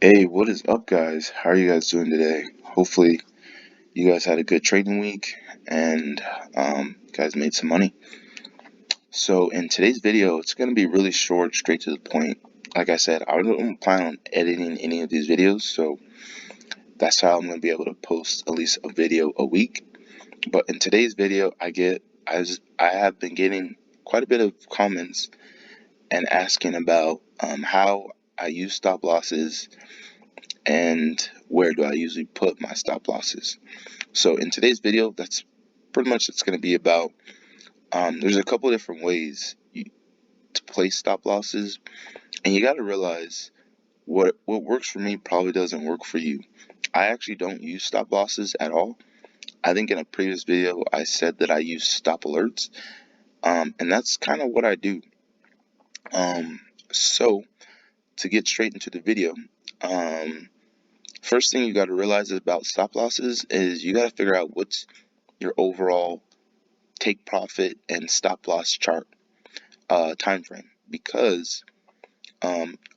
Hey, what is up, guys? How are you guys doing today? Hopefully, you guys had a good trading week and you guys made some money. So, in today's video, it's going to be really short, straight to the point. Like I said, I don't plan on editing any of these videos, so that's how I'm going to be able to post at least a video a week. But in today's video, I have been getting quite a bit of comments and asking about how I use stop losses and where do I usually put my stop losses. So in today's video, that's pretty much it's going to be about. There's a couple different ways to place stop losses, and you got to realize what works for me probably doesn't work for you. I actually don't use stop losses at all. I think in a previous video I said that I use stop alerts, and that's kind of what I do. So to get straight into the video, first thing you got to realize about stop losses is you got to figure out what's your overall take profit and stop loss chart time frame, because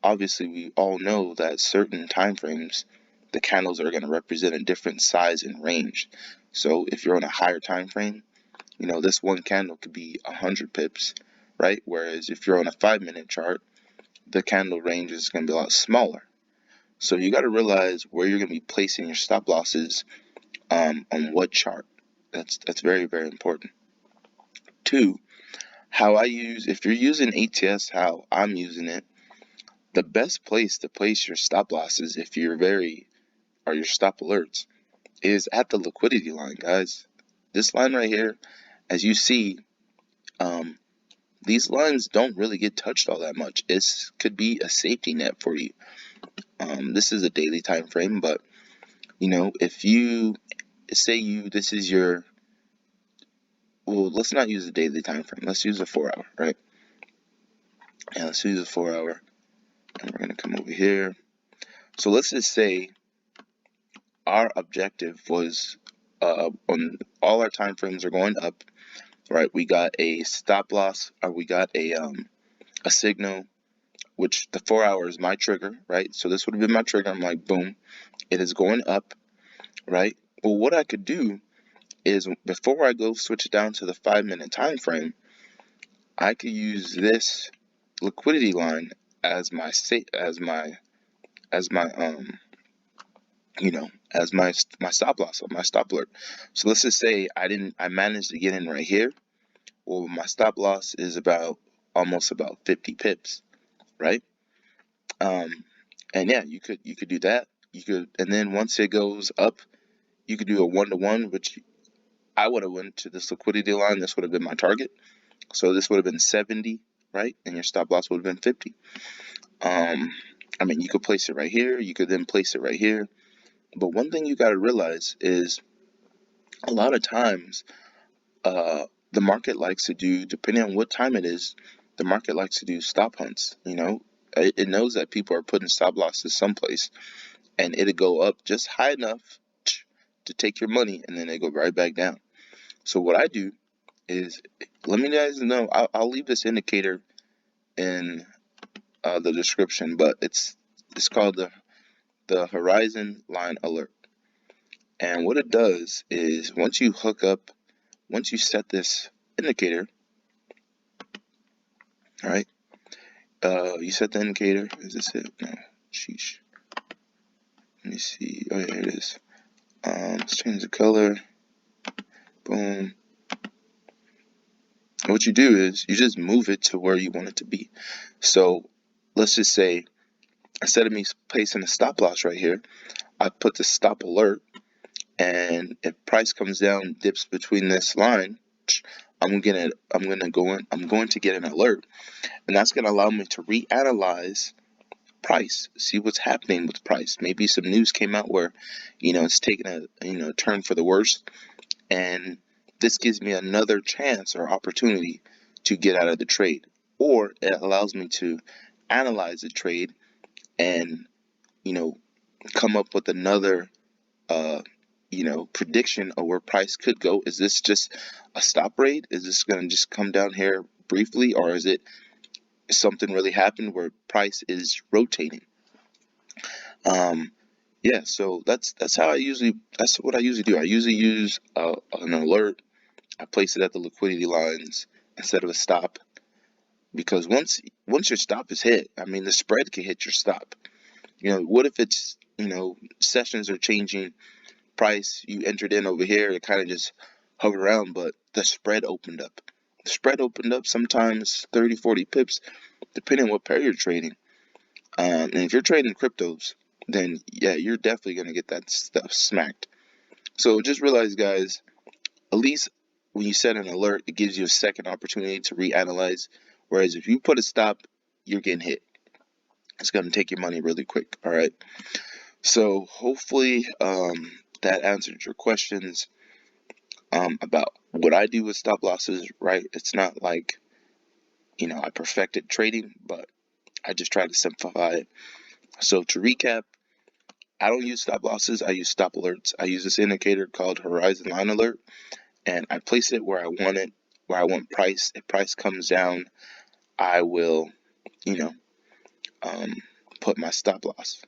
obviously we all know that certain time frames the candles are going to represent a different size and range. So if you're on a higher time frame, this one candle could be 100 pips, right? Whereas if you're on a 5-minute chart, the candle range is going to be a lot smaller. So you got to realize where you're going to be placing your stop losses on what chart. That's very, very important. Two, if you're using ATS, how I'm using it, the best place to place your stop losses, if you're or your stop alerts, is at the liquidity line, guys. This line right here, as you see, these lines don't really get touched all that much. It could be a safety net for you. This is a daily time frame, but if you this is your, well, let's not use a daily time frame. Let's use a 4-hour, right? Yeah, let's use a 4-hour, and we're gonna come over here. So let's just say our objective was on all our time frames are going up, right? We got a stop loss, or we got a signal, which the 4-hour is my trigger, right? So this would have been my trigger. I'm like, boom, it is going up, right? Well, what I could do is, before I go switch it down to the 5-minute time frame, I could use this liquidity line as my my stop loss, or my stop alert. So let's just say I managed to get in right here. Well, my stop loss is almost about 50 pips, right? And yeah, you could do that. And then once it goes up, you could do a 1-to-1, which I would have went to this liquidity line. This would have been my target. So this would have been 70, right? And your stop loss would have been 50. You could place it right here. You could then place it right here. But one thing you got to realize is, a lot of times, the market likes to do, depending on what time it is, the market likes to do stop hunts. It knows that people are putting stop losses someplace, and it'll go up just high enough to take your money, and then it go right back down. So what I do is, let me guys know, I'll leave this indicator in the description, but it's called the horizon line alert. And what it does is, once you set this indicator, all right, you set the indicator. Is this it? No, sheesh. Let me see. Oh yeah, here it is. Let's change the color. Boom. And what you do is you just move it to where you want it to be. So let's just say, instead of me placing a stop loss right here, I put the stop alert, and if price comes down, dips between this line, I'm going to get an alert, and that's going to allow me to reanalyze price, see what's happening with price. Maybe some news came out where it's taking a turn for the worse, and this gives me another chance or opportunity to get out of the trade, or it allows me to analyze the trade and come up with another prediction of where price could go. Is this just a stop rate? Is this going to just come down here briefly, or is it something really happened where price is rotating? Yeah, so that's what I usually do. I usually use an alert. I place it at the liquidity lines instead of a stop, because once your stop is hit, I mean, the spread can hit your stop. What if it's, sessions are changing, price you entered in over here, it kind of just hovered around, but the spread opened up. The spread opened up sometimes 30, 40 pips, depending on what pair you're trading. And if you're trading cryptos, then yeah, you're definitely going to get that stuff smacked. So just realize, guys, at least when you set an alert, it gives you a second opportunity to reanalyze. Whereas if you put a stop, you're getting hit. It's going to take your money really quick. All right. So hopefully that answered your questions about what I do with stop losses, right? It's not like, I perfected trading, but I just try to simplify it. So to recap, I don't use stop losses. I use stop alerts. I use this indicator called horizon line alert, and I place it where I want it, where I want price. If price comes down, I will, you know, um, put my stop loss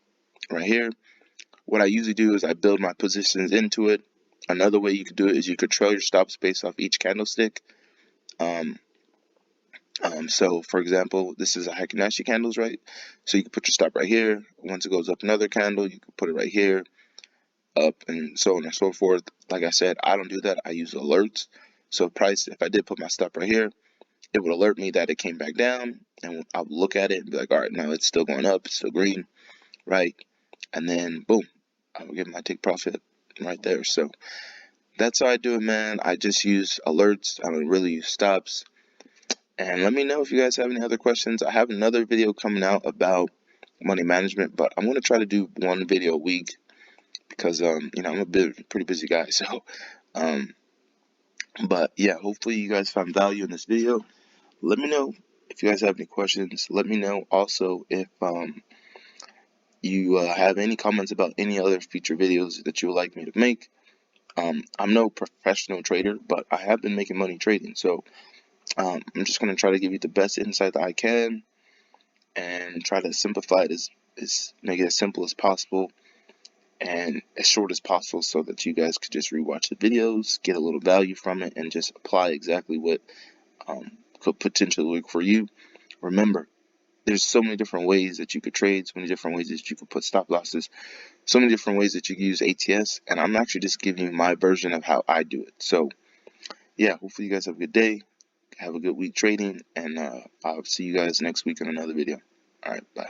right here. What I usually do is I build my positions into it. Another way you could do it is you could trail your stops based off each candlestick. Um, so for example, this is a Heikin candles, right? So you can put your stop right here. Once it goes up another candle, you can put it right here, up, and so on and so forth. Like I said, I don't do that. I use alerts. So price, if I did put my stop right here, it would alert me that it came back down, and I would look at it and be like, all right, now it's still going up, it's still green, right? And then boom, I would get my take profit right there. So that's how I do it, man. I just use alerts. I don't really use stops. And let me know if you guys have any other questions. I have another video coming out about money management, but I'm going to try to do one video a week because I'm a pretty busy guy. So um but yeah, hopefully you guys found value in this video. Let me know if you guys have any questions. Let me know also if you have any comments about any other future videos that you would like me to make. I'm no professional trader, but I have been making money trading, so I'm just going to try to give you the best insight that I can and try to simplify it as make it as simple as possible and as short as possible, so that you guys could just rewatch the videos, get a little value from it, and just apply exactly what could potentially work for you. Remember, there's so many different ways that you could trade, so many different ways that you could put stop losses, so many different ways that you can use ATS, and I'm actually just giving you my version of how I do it. So yeah, hopefully you guys have a good day, have a good week trading, and I'll see you guys next week in another video. All right, bye.